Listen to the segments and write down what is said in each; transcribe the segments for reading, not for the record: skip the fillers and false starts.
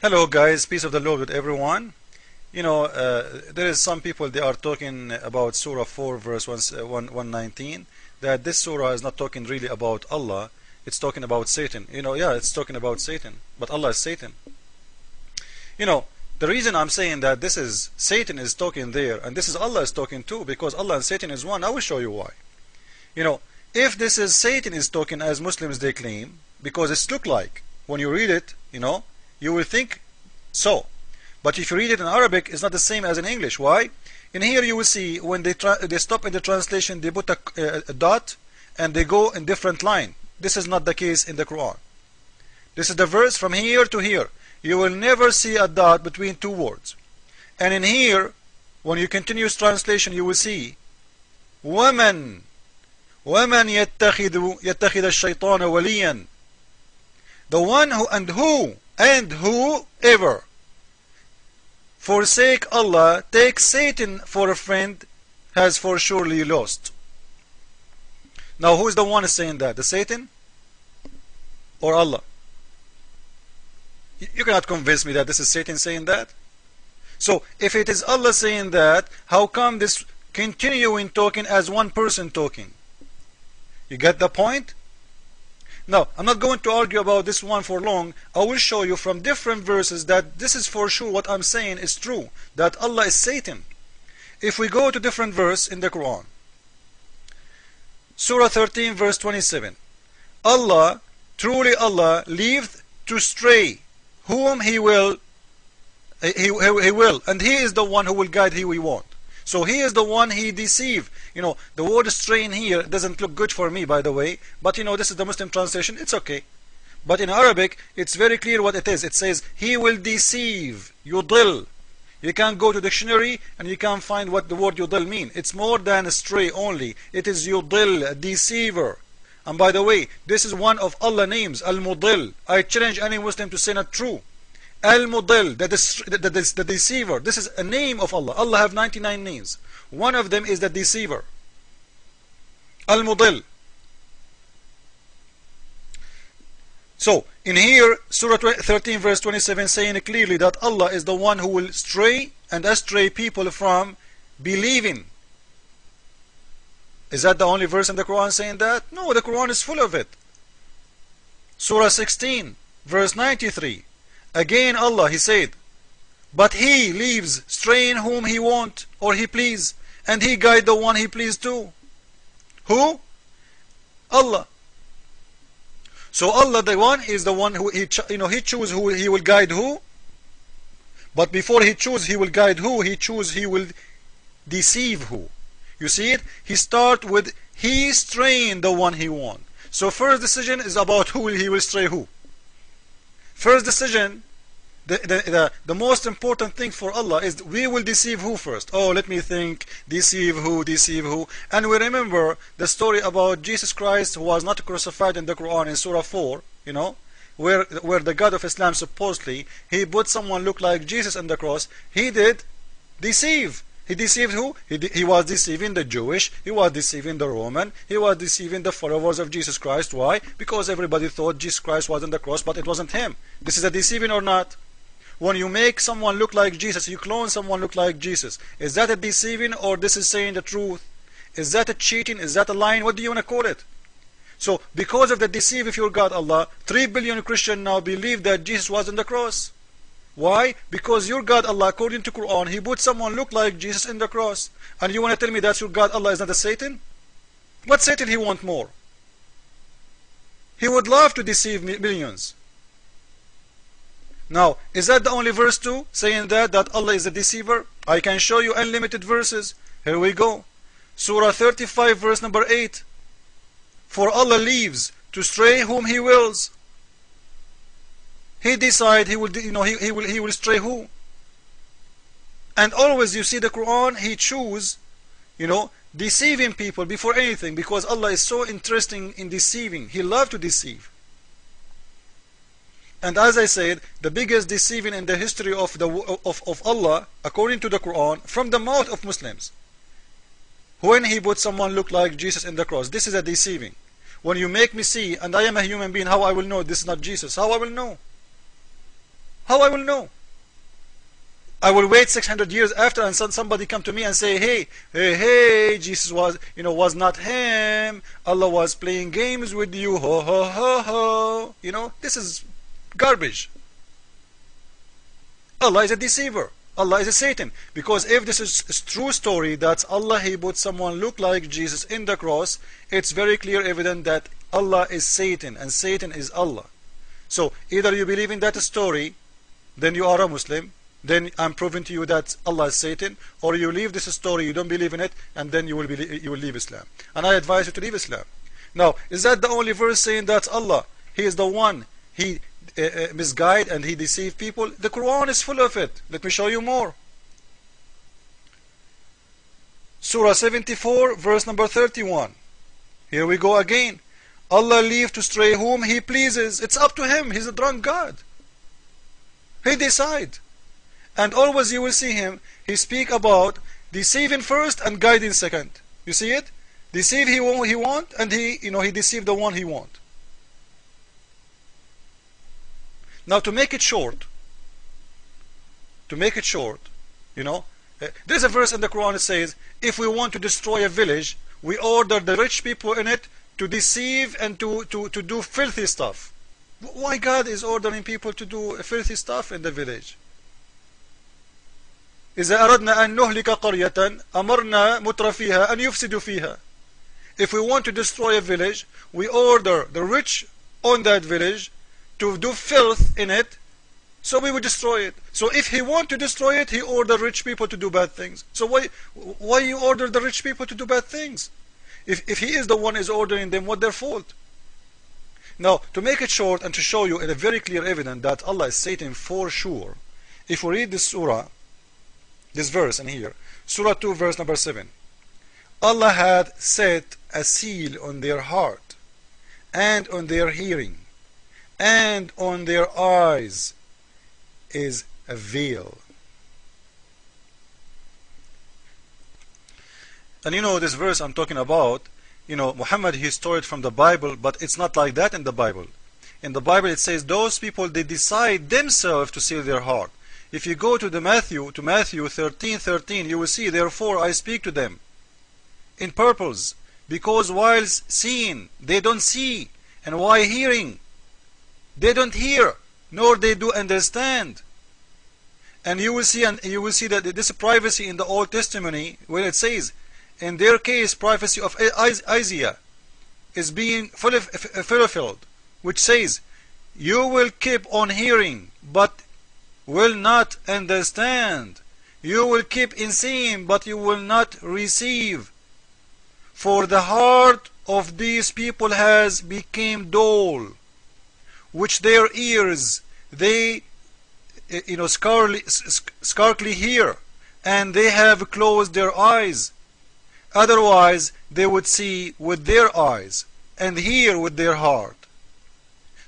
Hello guys, peace of the Lord with everyone. There is some people, they are talking about Surah 4 verse 119, that this surah is not talking really about Allah, it's talking about Satan. Yeah, it's talking about Satan, but Allah is Satan. The reason I'm saying that this is Satan is talking there and this is Allah is talking too, because Allah and Satan is one. I will show you why. If this is Satan is talking as Muslims they claim, because it's look like when you read it, you will think so. But if you read it in Arabic, it's not the same as in English. Why? In here you will see when they stop in the translation, they put a dot and they go in different line. This is not the case in the Quran. This is the verse from here to here. You will never see a dot between two words. And in here, when you continue translation, you will see وَمَنْ يَتَّخِذَ الشَّيْطَانَ وَلِيًّا. The one who and whoever forsake Allah, take Satan for a friend, has for surely lost. Now who is the one saying that? The Satan or Allah? You cannot convince me that this is Satan saying that. So if it is Allah saying that, how come this continuing talking as one person talking? You get the point? Now, I'm not going to argue about this one for long. I will show you from different verses that this is for sure what I'm saying is true, that Allah is Satan. If we go to different verse in the Quran, Surah 13 verse 27, Allah, truly Allah, leaveth to stray whom He will, and He is the one who will guide who He want. So He is the one He deceive. The word stray in here doesn't look good for me, by the way, but this is the Muslim translation, it's okay. But in Arabic, it's very clear what it is. It says, He will deceive, yudil. You can go to dictionary and you can find what the word yudil mean. It's more than a stray only. It is yudil, a deceiver. And by the way, this is one of Allah names, Al-Mudil. I challenge any Muslim to say not true. Al-Mudil, the deceiver. This is a name of Allah. Allah have 99 names. One of them is the deceiver. Al-Mudil. So, in here, Surah 13 verse 27 saying clearly that Allah is the one who will stray and astray people from believing. Is that the only verse in the Quran saying that? No, the Quran is full of it. Surah 16 verse 93. Again Allah, He said, but He leaves straying whom He want or He please, and He guide the one He please too. Who? Allah. So Allah, the one, is the one who He choose who He will guide who. But before He choose He will guide who, He choose He will deceive who. You see it? He start with He straying the one He want. So first decision is about who He will stray who. First decision, the most important thing for Allah is we will deceive who first. Oh, let me think, deceive who. And we remember the story about Jesus Christ who was not crucified in the Quran in Surah 4, where the God of Islam supposedly, He put someone look like Jesus on the cross. He did deceive. He deceived who? He was deceiving the Jewish, he was deceiving the Roman, he was deceiving the followers of Jesus Christ. Why? Because everybody thought Jesus Christ was on the cross, but it wasn't Him. This is a deceiving or not? When you make someone look like Jesus, you clone someone look like Jesus, is that a deceiving or this is saying the truth? Is that a cheating? Is that a lying? What do you want to call it? So, because of the deceive of your God Allah, 3 billion Christians now believe that Jesus was on the cross. Why? Because your God Allah, according to Quran, He put someone look like Jesus in the cross. And you want to tell me that your God Allah is not a Satan? What Satan He want more? He would love to deceive millions. Now, is that the only verse too, saying that Allah is a deceiver? I can show you unlimited verses. Here we go. Surah 35 verse number 8. For Allah leaves to stray whom He wills. He decide He will, He will stray who. And always you see the Quran, He choose, deceiving people before anything, because Allah is so interesting in deceiving. He loves to deceive. And as I said, the biggest deceiving in the history of Allah, according to the Quran, from the mouth of Muslims. When He put someone look like Jesus in the cross, this is a deceiving. When you make me see, and I am a human being, how I will know this is not Jesus? How I will know? How I will know? I will wait 600 years after, and somebody come to me and say, hey, Jesus was not him. Allah was playing games with you. Ho, ho, ho, ho. This is garbage. Allah is a deceiver. Allah is a Satan. Because if this is a true story that Allah, He put someone look like Jesus in the cross, it's very clear evident that Allah is Satan and Satan is Allah. So either you believe in that story, then you are a Muslim, then I'm proving to you that Allah is Satan, or you leave this story, you don't believe in it, and then you will leave Islam. And I advise you to leave Islam. Now, is that the only verse saying that Allah, He is the one, He misguide and He deceive people? The Quran is full of it. Let me show you more. Surah 74 verse number 31. Here we go again. Allah leave to stray whom He pleases. It's up to Him. He's a drunk God. He decide. And always you will see Him, He speak about deceiving first and guiding second. You see it? Deceive He want, and He deceive the one He want. Now to make it short, there's a verse in the Quran that says, if we want to destroy a village, we order the rich people in it to deceive and to do filthy stuff. Why God is ordering people to do filthy stuff in the village? إذا أردنا أن نهلك قرية أمرنا مترفيها أن يفسدوا فيها. If we want to destroy a village, we order the rich on that village to do filth in it, so we will destroy it. So if He want to destroy it, He order rich people to do bad things. So why you order the rich people to do bad things? If He is the one is ordering them, what their fault? Now, to make it short and to show you in a very clear evidence that Allah is Satan for sure, if we read this surah, this verse in here, Surah 2 verse number 7, Allah had set a seal on their heart and on their hearing and on their eyes is a veil. And this verse I'm talking about, Muhammad, he stole it from the Bible, but it's not like that in the Bible. In the Bible it says those people, they decide themselves to seal their heart. If you go to Matthew 13:13, you will see, therefore I speak to them in purpose, because while seeing they don't see, and while hearing they don't hear, nor they do understand. And you will see that this privacy in the Old Testament, when it says, in their case, prophecy of Isaiah is being fulfilled, which says, you will keep on hearing, but will not understand. You will keep in seeing, but you will not receive. For the heart of these people has become dull, which their ears they scarcely hear, and they have closed their eyes. Otherwise they would see with their eyes and hear with their heart.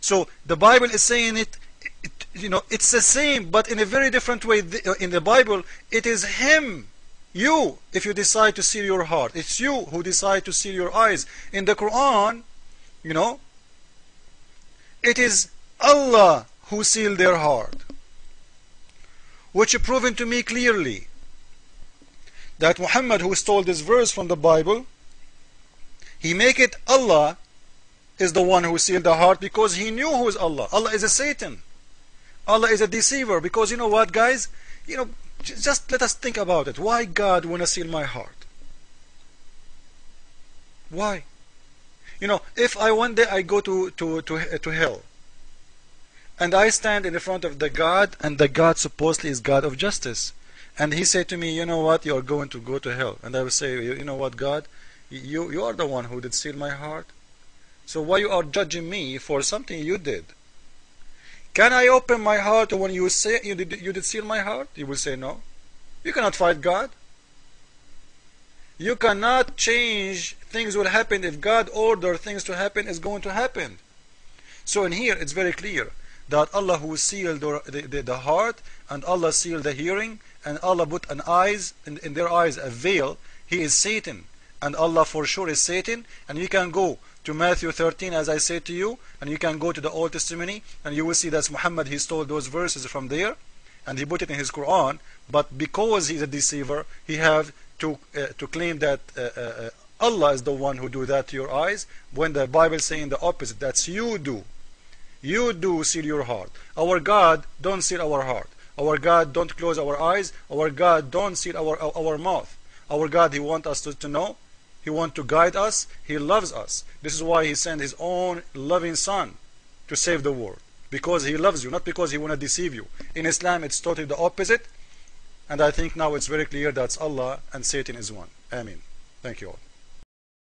So the Bible is saying it's the same, but in a very different way. In the Bible it is Him, you, if you decide to seal your heart, it's you who decide to seal your eyes. In the Quran, it is Allah who sealed their heart, which is proven to me clearly that Muhammad, who stole this verse from the Bible, he make it Allah is the one who sealed the heart, because he knew who is Allah. Allah is a Satan. Allah is a deceiver. Because you know what, guys, just let us think about it. Why God wanna seal my heart? Why? If one day I go to hell, and I stand in the front of the God, and the God supposedly is God of justice, and He said to me, you know what, you are going to go to hell, and I will say, you know what, God, you are the one who did seal my heart, so why you are judging me for something you did? Can I open my heart when you say you did seal my heart? You will say no. You cannot fight God. You cannot change. Things will happen. If God ordered things to happen, it's going to happen. So in here it's very clear that Allah who sealed the heart, and Allah sealed the hearing, and Allah put an eyes in their eyes a veil. He is Satan, and Allah for sure is Satan. And you can go to Matthew 13, as I said to you, and you can go to the Old Testament, and you will see that Muhammad, he stole those verses from there, and he put it in his Quran. But because he's a deceiver, he have to claim that Allah is the one who do that to your eyes, when the Bible is saying the opposite. That's you do. You do seal your heart. Our God don't seal our heart. Our God don't close our eyes. Our God don't seal our mouth. Our God, he wants us to know. He wants to guide us. He loves us. This is why he sent his own loving son to save the world. Because he loves you, not because he want to deceive you. In Islam, it's totally the opposite. And I think now it's very clear that Allah and Satan is one. Amen. Thank you all.